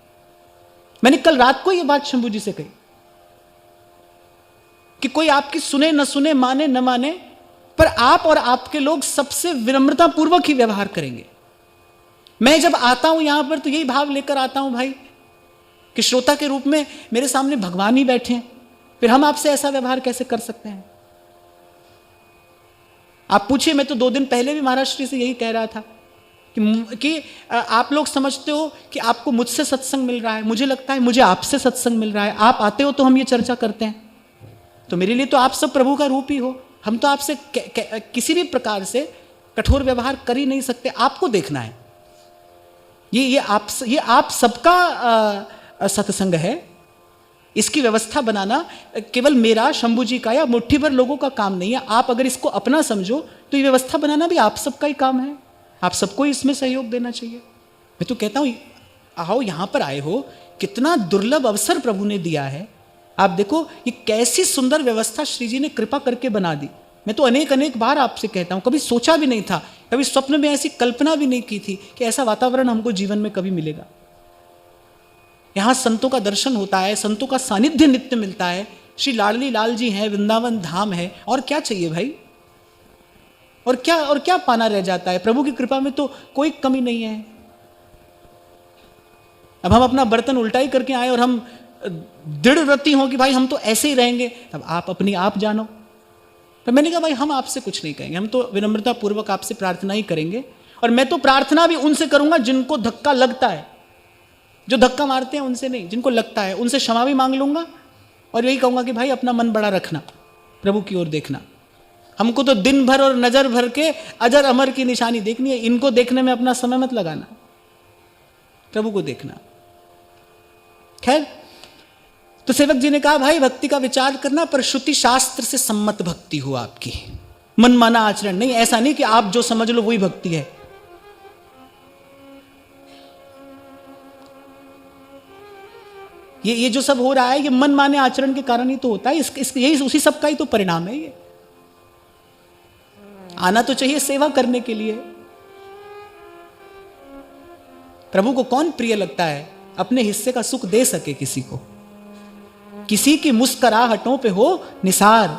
मैंने कल रात को यह बात शंभू जी से कही कि कोई आपकी सुने न सुने, माने न माने, पर आप और आपके लोग सबसे विनम्रता पूर्वक ही व्यवहार करेंगे। मैं जब आता हूं यहां पर तो यही भाव लेकर आता हूं भाई कि श्रोता के रूप में मेरे सामने भगवान ही बैठे हैं, फिर हम आपसे ऐसा व्यवहार कैसे कर सकते हैं? आप पूछिए, मैं तो 2 दिन पहले भी महाराज श्री से यही कह रहा था कि आप लोग समझते हो कि आपको मुझसे सत्संग मिल रहा है, मुझे लगता है मुझे आपसे सत्संग मिल रहा है। आप आते हो तो हम ये चर्चा करते हैं, तो मेरे लिए तो आप सब प्रभु का रूप ही हो। हम तो आपसे किसी भी प्रकार से कठोर व्यवहार कर ही नहीं सकते, आपको देखना है। ये आप सबका सत्संग है। इसकी व्यवस्था बनाना केवल मेरा, शंभू जी का या मुट्ठी भर लोगों का काम नहीं है। आप अगर इसको अपना समझो तो ये व्यवस्था बनाना भी आप सबका ही काम है। आप सबको इसमें सहयोग देना चाहिए। मैं तो कहता हूं, आओ, यहां पर आए हो, कितना दुर्लभ अवसर प्रभु ने दिया है। आप देखो ये कैसी सुंदर व्यवस्था श्री जी ने कृपा करके बना दी। मैं तो अनेक बार आपसे कहता हूं, कभी सोचा भी नहीं था, कभी स्वप्न में ऐसी कल्पना भी नहीं की थी कि ऐसा वातावरण हमको जीवन में कभी मिलेगा। यहां संतों का दर्शन होता है, संतों का सानिध्य नित्य मिलता है। श्री लाडली लाल जी हैं, वृंदावन धाम है, और क्या चाहिए भाई? और क्या पाना रह जाता है? प्रभु की कृपा में तो कोई कमी नहीं है। अब हम अपना बर्तन उल्टा ही करके आए और हम दृढ़ व्रती हों कि भाई हम तो ऐसे ही रहेंगे, तब आप अपनी आप जानो। तो मैंने कहा भाई हम आपसे कुछ नहीं कहेंगे, हम तो विनम्रता पूर्वक आपसे प्रार्थना ही करेंगे। और मैं तो प्रार्थना भी उनसे करूंगा जिनको धक्का लगता है। जो धक्का मारते हैं उनसे नहीं, जिनको लगता है उनसे क्षमा भी मांग लूंगा, और यही कहूंगा कि भाई अपना मन बड़ा रखना, प्रभु की ओर देखना। हमको तो दिन भर और नजर भर के अजर अमर की निशानी देखनी है, इनको देखने में अपना समय मत लगाना, प्रभु को देखना। खैर, तो सेवक जी ने कहा भाई भक्ति का विचार करना, पर श्रुति शास्त्र से सम्मत भक्ति हो आपकी, मनमाना आचरण नहीं। ऐसा नहीं कि आप जो समझ लो वही भक्ति है। ये जो सब हो रहा है ये मनमाने आचरण के कारण ही तो होता है। यही उसी सब का ही तो परिणाम है। ये आना तो चाहिए सेवा करने के लिए। प्रभु को कौन प्रिय लगता है अपने हिस्से का सुख दे सके किसी को, किसी की मुस्कुराहटों पे हो निसार।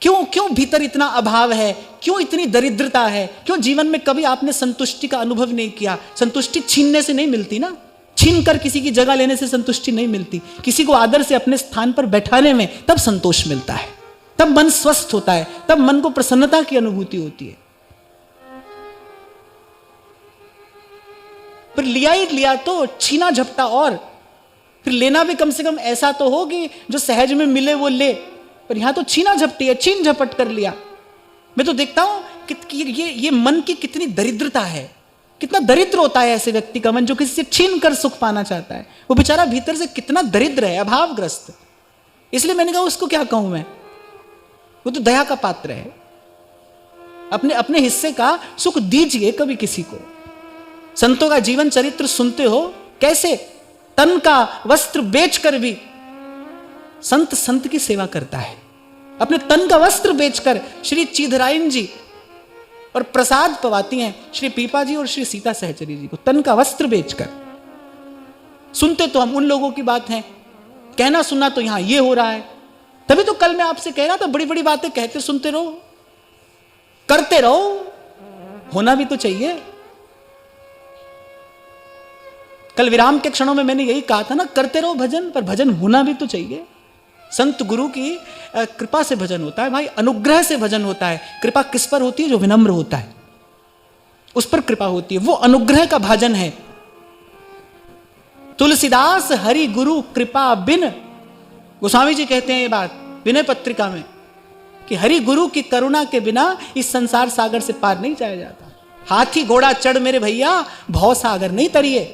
क्यों भीतर इतना अभाव है, क्यों इतनी दरिद्रता है, क्यों जीवन में कभी आपने संतुष्टि का अनुभव नहीं किया? संतुष्टि छीनने से नहीं मिलती ना, छीन कर किसी की जगह लेने से संतुष्टि नहीं मिलती। किसी को आदर से अपने स्थान पर बैठाने में तब संतोष मिलता है, तब मन स्वस्थ होता है, तब मन को प्रसन्नता की अनुभूति होती है। पर लिया ही लिया तो छीना झपटा, और फिर लेना भी कम से कम ऐसा तो हो कि जो सहज में मिले वो ले। पर यहां तो छीना झपटी है, छीन झपट कर लिया। मैं तो देखता हूं कि ये मन की कितनी दरिद्रता है, कितना दरिद्र होता है ऐसे व्यक्ति का मन जो किसी से छीन कर सुख पाना चाहता है। वो बेचारा भीतर से कितना दरिद्र है, अभावग्रस्त। इसलिए मैंने कहा उसको क्या कहूं मैं, वो तो दया का पात्र है। अपने हिस्से का सुख दीजिए कभी किसी को। संतों का जीवन चरित्र सुनते हो, कैसे तन का वस्त्र बेचकर भी संत की सेवा करता है। अपने तन का वस्त्र बेचकर श्री चीधरायन जी और प्रसाद पवाती हैं श्री पीपा जी और श्री सीता सहचरी जी को, तन का वस्त्र बेचकर। सुनते तो हम उन लोगों की बात है, कहना सुनना तो यहां ये हो रहा है। तभी तो कल मैं आपसे कह रहा था, बड़ी बड़ी बातें कहते सुनते रहो, करते रहो, होना भी तो चाहिए। कल विराम के क्षणों में मैंने यही कहा था ना, करते रहो भजन, पर भजन होना भी तो चाहिए। संत गुरु की कृपा से भजन होता है भाई, अनुग्रह से भजन होता है। कृपा किस पर होती है? जो विनम्र होता है उस पर कृपा होती है, वो अनुग्रह का भाजन है। तुलसीदास हरि गुरु कृपा बिन, गोस्वामी जी कहते हैं ये बात विनय पत्रिका में, कि हरि गुरु की करुणा के बिना इस संसार सागर से पार नहीं जाया जाता। हाथी घोड़ा चढ़ मेरे भैया, भव सागर नहीं तरिए।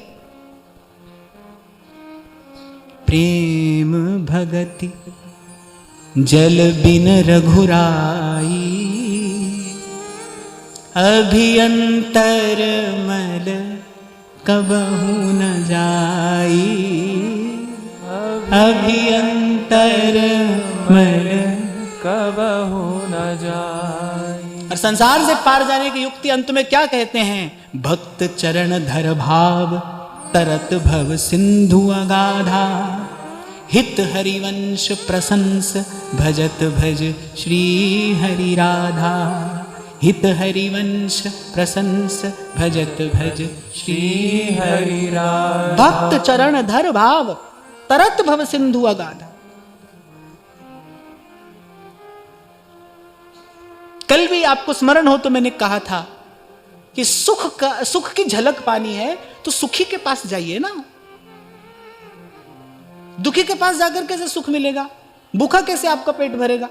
प्रेम भगति जल बिन रघुराई, अभियंतर मल कबहू न जाई, अभियंतर मल कबहू न जाई। और संसार से पार जाने की युक्ति अंत में क्या कहते हैं? भक्त चरण धर भाव तरत भव सिंधु अगाधा, हित हरिवंश प्रशंस भजत भज श्री हरि राधा, हित हरिवंश प्रशंस भजत भज श्री हरि राधा। भक्त चरण धर भाव तरत भव सिंधु अगाधा। कल भी आपको स्मरण हो तो मैंने कहा था कि सुख की झलक पानी है तो सुखी के पास जाइए ना। दुखी के पास जाकर कैसे सुख मिलेगा? भूखा कैसे आपका पेट भरेगा?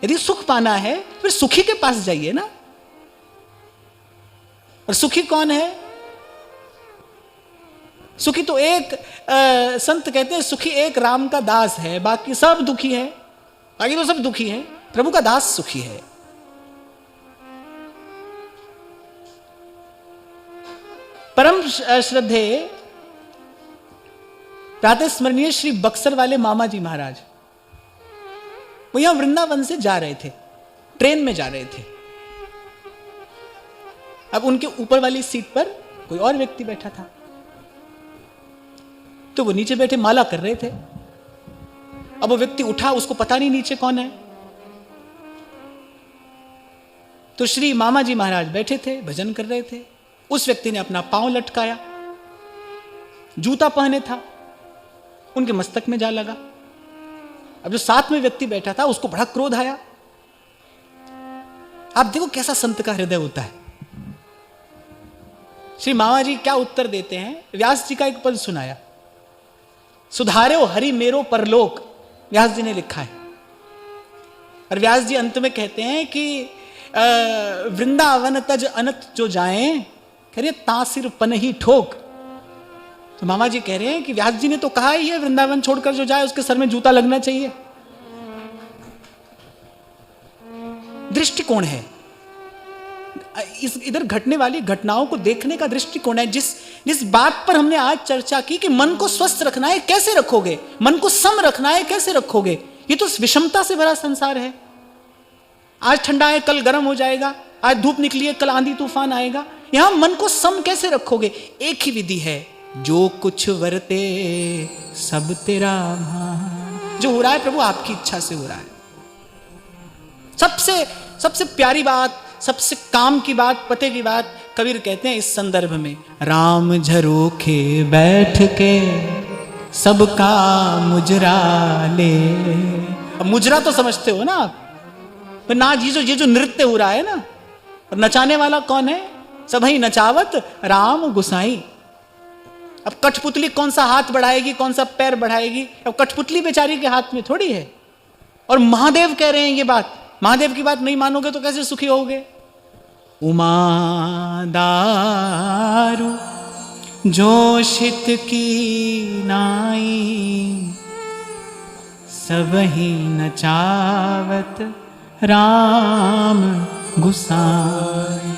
यदि सुख पाना है फिर सुखी के पास जाइए ना। और सुखी कौन है? सुखी तो एक संत कहते हैं सुखी एक राम का दास है, बाकी सब दुखी है। बाकी तो सब दुखी है, प्रभु का दास सुखी है। परम श्रद्धे प्रातः स्मरणीय श्री बक्सर वाले मामा जी महाराज, वो यहां वृंदावन से जा रहे थे, ट्रेन में जा रहे थे। अब उनके ऊपर वाली सीट पर कोई और व्यक्ति बैठा था, तो वो नीचे बैठे माला कर रहे थे। अब वो व्यक्ति उठा, उसको पता नहीं नीचे कौन है। तो श्री मामा जी महाराज बैठे थे, भजन कर रहे थे। उस व्यक्ति ने अपना पांव लटकाया, जूता पहने था, उनके मस्तक में जा लगा। अब जो साथ में व्यक्ति बैठा था उसको बड़ा क्रोध आया। आप देखो कैसा संत का हृदय होता है। श्री मामा जी क्या उत्तर देते हैं? व्यास जी का एक पद सुनाया, सुधार्यो हरि मेरो परलोक, व्यास जी ने लिखा है। और व्यास जी अंत में कहते हैं कि वृंदावन तज अनत जो जाएं, कह रहे तासिर पन ही ठोक। तो मामा जी कह रहे हैं कि व्यास जी ने तो कहा ही है वृंदावन छोड़कर जो जाए उसके सर में जूता लगना चाहिए। दृष्टिकोण है इधर घटने वाली घटनाओं को देखने का दृष्टिकोण है। जिस बात पर हमने आज चर्चा की कि मन को स्वस्थ रखना है, कैसे रखोगे? मन को सम रखना है, कैसे रखोगे? ये तो विषमता से भरा संसार है। आज ठंडा है, कल गर्म हो जाएगा। आज धूप निकली है, कल आंधी तूफान आएगा। यहां मन को सम कैसे रखोगे? एक ही विधि है, जो कुछ वरते सब तेरा भान। जो हो रहा है प्रभु आपकी इच्छा से हो रहा है। सबसे प्यारी बात, सबसे काम की बात, पते की बात कबीर कहते हैं इस संदर्भ में, राम झरोखे बैठ के सबका मुजरा ले। अब मुजरा तो समझते हो ना आप, पर ना ये जो नृत्य हो रहा है ना, और नचाने वाला कौन है? सबही नचावत राम गुसाई। अब कठपुतली कौन सा हाथ बढ़ाएगी, कौन सा पैर बढ़ाएगी? अब कठपुतली बेचारी के हाथ में थोड़ी है। और महादेव कह रहे हैं ये बात। महादेव की बात नहीं मानोगे तो कैसे सुखी होगे? उमा दारू जोशित की नाई, सबही नचावत राम गुसाई।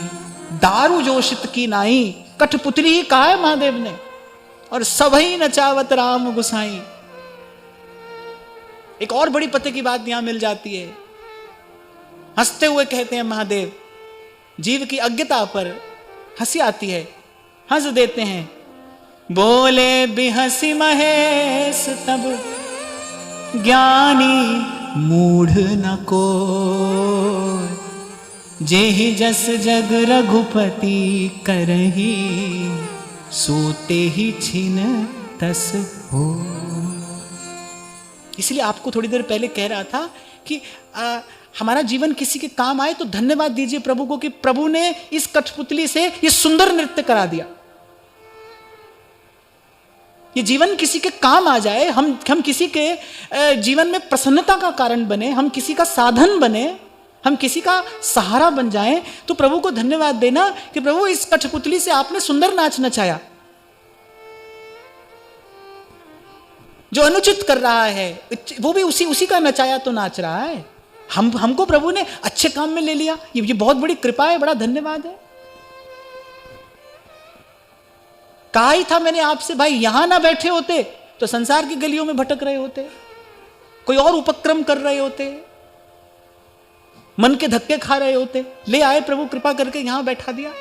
दारू जोशित की नाई, कठपुतली ही कहा है महादेव ने, और सबही नचावत राम गुसाई। एक और बड़ी पते की बात यहां मिल जाती है। हंसते हुए कहते हैं महादेव, जीव की अज्ञता पर हंसी आती है, हंस देते हैं। बोले बिहसी महेश तब ज्ञानी मूढ़ न को, जेहि जस जग रघुपति करही, सोते ही छिन तस हो। इसलिए आपको थोड़ी देर पहले कह रहा था कि हमारा जीवन किसी के काम आए तो धन्यवाद दीजिए प्रभु को कि प्रभु ने इस कठपुतली से ये सुंदर नृत्य करा दिया। ये जीवन किसी के काम आ जाए, हम किसी के जीवन में प्रसन्नता का कारण बने, हम किसी का साधन बने, हम किसी का सहारा बन जाएं, तो प्रभु को धन्यवाद देना कि प्रभु इस कठपुतली से आपने सुंदर नाच नचाया। जो अनुचित कर रहा है वो भी उसी का नचाया तो नाच रहा है। हमको प्रभु ने अच्छे काम में ले लिया, ये बहुत बड़ी कृपा है, बड़ा धन्यवाद है। कहा ही था मैंने आपसे, भाई यहां ना बैठे होते तो संसार की गलियों में भटक रहे होते, कोई और उपक्रम कर रहे होते, मन के धक्के खा रहे होते। ले आए प्रभु, कृपा करके यहां बैठा दिया।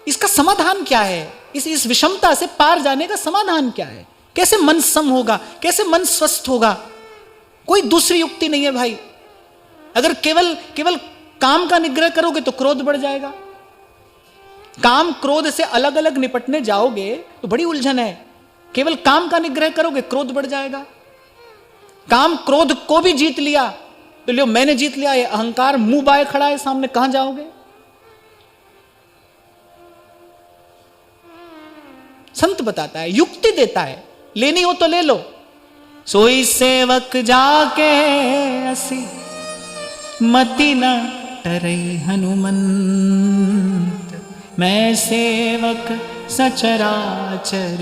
इसका समाधान क्या है? इस विषमता से पार जाने का समाधान क्या है? कैसे मन सम होगा, कैसे मन स्वस्थ होगा? कोई दूसरी युक्ति नहीं है भाई। अगर केवल काम का निग्रह करोगे तो क्रोध बढ़ जाएगा। काम क्रोध से अलग अलग निपटने जाओगे तो बड़ी उलझन है। केवल काम का निग्रह करोगे क्रोध बढ़ जाएगा। काम क्रोध को भी जीत लिया तो लो मैंने जीत लिया, ये अहंकार मुंह बाए खड़ा है सामने, कहां जाओगे? संत बताता है, युक्ति देता है, लेनी हो तो ले लो। सोई सेवक जाके असी मति न टरई हनुमंत, मैं सेवक सचराचर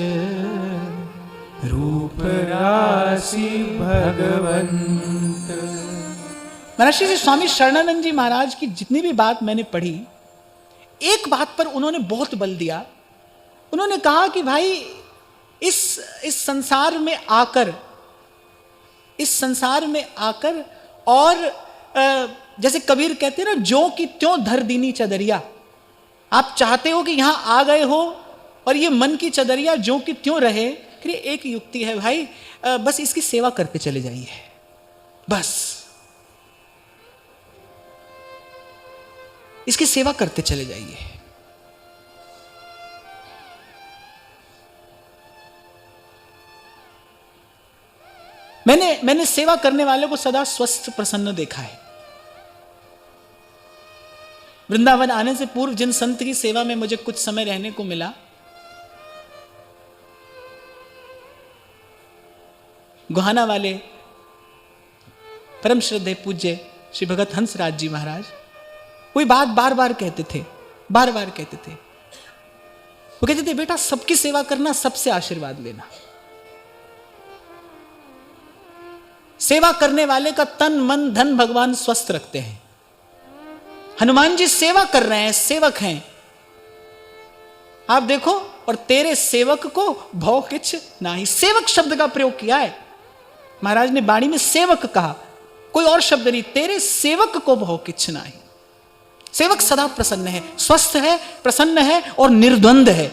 रूप राशि भगवंत। महर्षि जी स्वामी शरणानंद जी महाराज की जितनी भी बात मैंने पढ़ी, एक बात पर उन्होंने बहुत बल दिया। उन्होंने कहा कि भाई इस संसार में आकर और जैसे कबीर कहते हैं ना, जो कि त्यों धर दीनी चदरिया। आप चाहते हो कि यहां आ गए हो और ये मन की चदरिया जो कि त्यों रहे। फिर एक युक्ति है भाई, बस इसकी सेवा करते चले जाइए, बस इसकी सेवा करते चले जाइए। मैंने सेवा करने वाले को सदा स्वस्थ प्रसन्न देखा है। वृंदावन आने से पूर्व जिन संत की सेवा में मुझे कुछ समय रहने को मिला, गोहाना वाले परम श्रद्धेय पूज्य श्री भगत हंसराज जी महाराज, कोई बात बार बार कहते थे। वो कहते थे, बेटा सबकी सेवा करना, सबसे आशीर्वाद लेना। सेवा करने वाले का तन मन धन भगवान स्वस्थ रखते हैं। हनुमान जी सेवा कर रहे हैं, सेवक हैं, आप देखो, और तेरे सेवक को भौ किछ नाही। सेवक शब्द का प्रयोग किया है महाराज ने, वाणी में सेवक कहा, कोई और शब्द नहीं। तेरे सेवक को भौ किछ नाही। सेवक सदा प्रसन्न है, स्वस्थ है, प्रसन्न है और निर्द्वंद है।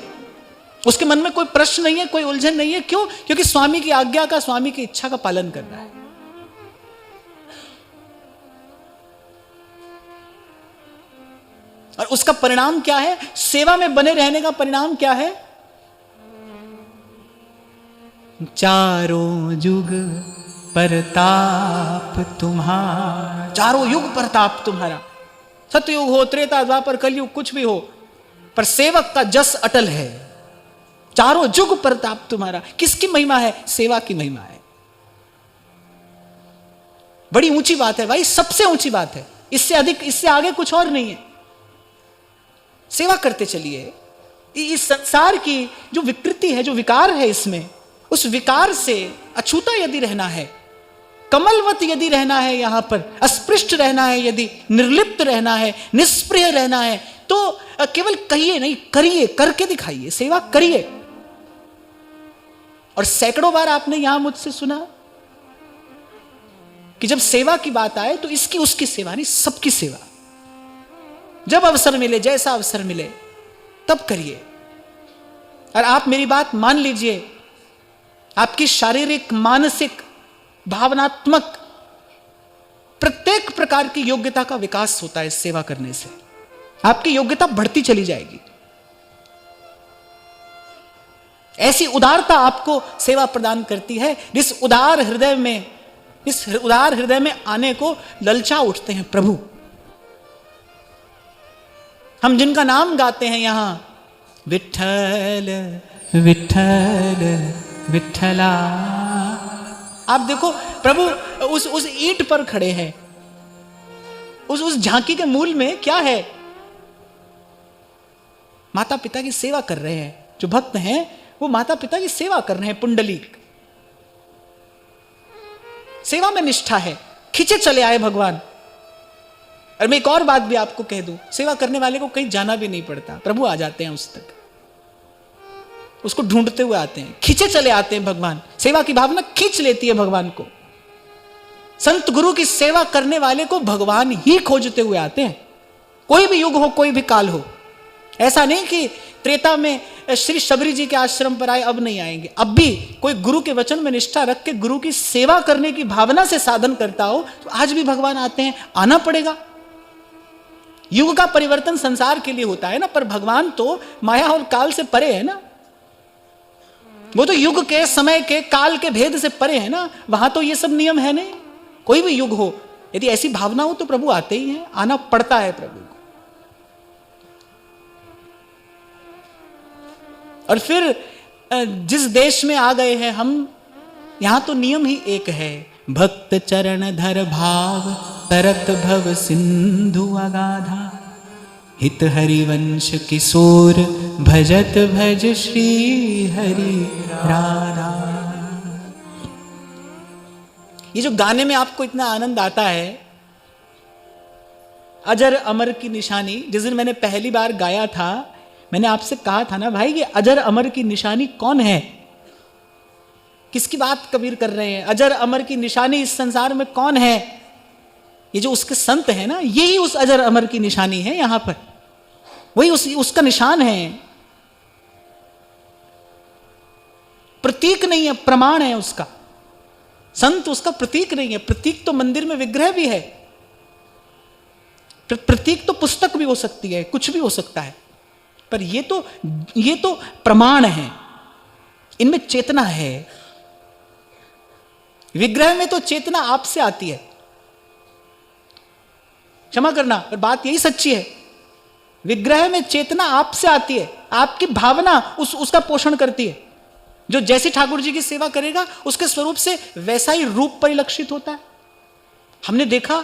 उसके मन में कोई प्रश्न नहीं है, कोई उलझन नहीं है। क्यों? क्योंकि स्वामी की आज्ञा का, स्वामी की इच्छा का पालन कर रहा है। और उसका परिणाम क्या है? सेवा में बने रहने का परिणाम क्या है? चारों युग परताप तुम्हारा। चारों युग परताप तुम्हारा। सतयुग हो, त्रेता, द्वापर, कलयुग, कुछ भी हो, पर सेवक का जस अटल है। चारों युग परताप तुम्हारा। किसकी महिमा है? सेवा की महिमा है। बड़ी ऊंची बात है भाई, सबसे ऊंची बात है। इससे अधिक, इससे आगे कुछ और नहीं है। सेवा करते चलिए। इस संसार की जो विकृति है, जो विकार है इसमें, उस विकार से अछूता यदि रहना है, कमलवत यदि रहना है, यहां पर अस्पृष्ट रहना है, यदि निर्लिप्त रहना है, निष्प्रिय रहना है, तो केवल कहिए नहीं, करिए, करके दिखाइए, सेवा करिए। और सैकड़ों बार आपने यहां मुझसे सुना कि जब सेवा की बात आए तो इसकी उसकी सेवा नहीं, सबकी सेवा। जब अवसर मिले, जैसा अवसर मिले, तब करिए। और आप मेरी बात मान लीजिए, आपकी शारीरिक, मानसिक, भावनात्मक प्रत्येक प्रकार की योग्यता का विकास होता है सेवा करने से। आपकी योग्यता बढ़ती चली जाएगी। ऐसी उदारता आपको सेवा प्रदान करती है, जिस उदार हृदय में आने को ललचा उठते हैं प्रभु। हम जिनका नाम गाते हैं यहां, विठ्ठल विठ्ठल विठ्ठला। आप देखो प्रभु उस ईंट पर खड़े हैं, उस झांकी के मूल में क्या है? माता पिता की सेवा कर रहे हैं। जो भक्त हैं वो माता पिता की सेवा कर रहे हैं, पुंडलीक सेवा में निष्ठा है, खींचे चले आए भगवान। और मैं एक और बात भी आपको कह दूं, सेवा करने वाले को कहीं जाना भी नहीं पड़ता, प्रभु आ जाते हैं उस तक, उसको ढूंढते हुए आते हैं, खींचे चले आते हैं भगवान। सेवा की भावना खींच लेती है भगवान को। संत गुरु की सेवा करने वाले को भगवान ही खोजते हुए आते हैं, कोई भी युग हो, कोई भी काल हो। ऐसा नहीं कि त्रेता में श्री शबरी जी के आश्रम पर आए, अब नहीं आएंगे। अब भी कोई गुरु के वचन में निष्ठा रख के गुरु की सेवा करने की भावना से साधन करता हो तो आज भी भगवान आते हैं, आना पड़ेगा। युग का परिवर्तन संसार के लिए होता है ना, पर भगवान तो माया और काल से परे है ना, वो तो युग के, समय के, काल के भेद से परे है ना, वहां तो ये सब नियम है नहीं। कोई भी युग हो, यदि ऐसी भावना हो तो प्रभु आते ही हैं, आना पड़ता है प्रभु को। और फिर जिस देश में आ गए हैं हम, यहां तो नियम ही एक है, भक्त चरण धर भाव तरत भव सिंधु अगाधा, हित हरिवंश किशोर भजत भज श्री हरि राधा। ये जो गाने में आपको इतना आनंद आता है, अजर अमर की निशानी, जिस दिन मैंने पहली बार गाया था, मैंने आपसे कहा था ना भाई, ये अजर अमर की निशानी कौन है? किसकी बात कबीर कर रहे हैं? अजर अमर की निशानी इस संसार में कौन है? ये जो उसके संत है ना, यही उस अजर अमर की निशानी है। यहां पर वही उसका निशान है, प्रतीक नहीं है, प्रमाण है उसका। संत उसका प्रतीक नहीं है। प्रतीक तो मंदिर में विग्रह भी है, प्रतीक तो पुस्तक भी हो सकती है, कुछ भी हो सकता है, पर ये तो प्रमाण है, इनमें चेतना है। विग्रह में तो चेतना आपसे आती है, क्षमा करना, पर बात यही सच्ची है। विग्रह में चेतना आपसे आती है, आपकी भावना उसका पोषण करती है। जो जैसी ठाकुर जी की सेवा करेगा उसके स्वरूप से वैसा ही रूप परिलक्षित होता है। हमने देखा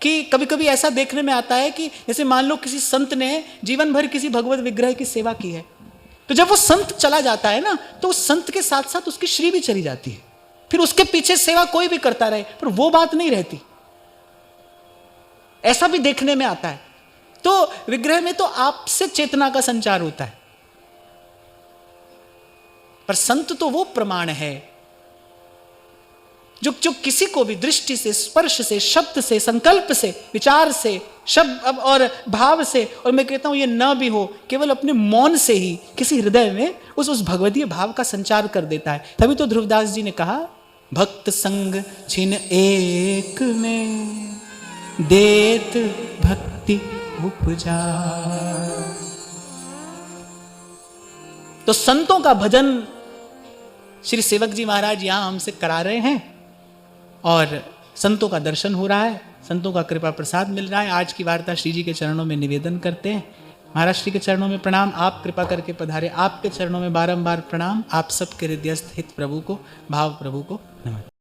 कि कभी कभी ऐसा देखने में आता है कि जैसे मान लो किसी संत ने जीवन भर किसी भगवत विग्रह की सेवा की है, तो जब वो संत चला जाता है ना, तो उस संत के साथ साथ उसकी श्री भी चली जाती है। फिर उसके पीछे सेवा कोई भी करता रहे, पर वो बात नहीं रहती। ऐसा भी देखने में आता है। तो विग्रह में तो आपसे चेतना का संचार होता है, पर संत तो वो प्रमाण है जो किसी को भी दृष्टि से, स्पर्श से, शब्द से, संकल्प से, विचार से, शब्द और भाव से, और मैं कहता हूं ये न भी हो, केवल अपने मौन से ही किसी हृदय में उस भगवदीय भाव का संचार कर देता है। तभी तो ध्रुवदास जी ने कहा, भक्त संग छिन एक में देत भक्ति उपजा। तो संतों का भजन श्री सेवक जी महाराज यहां हमसे करा रहे हैं, और संतों का दर्शन हो रहा है, संतों का कृपा प्रसाद मिल रहा है। आज की वार्ता श्री जी के चरणों में निवेदन करते हैं। महाराज श्री के चरणों में प्रणाम, आप कृपा करके पधारे। आपके चरणों में बारंबार प्रणाम। आप सबके हृदयस्थ हित प्रभु को, भाव प्रभु को नमन।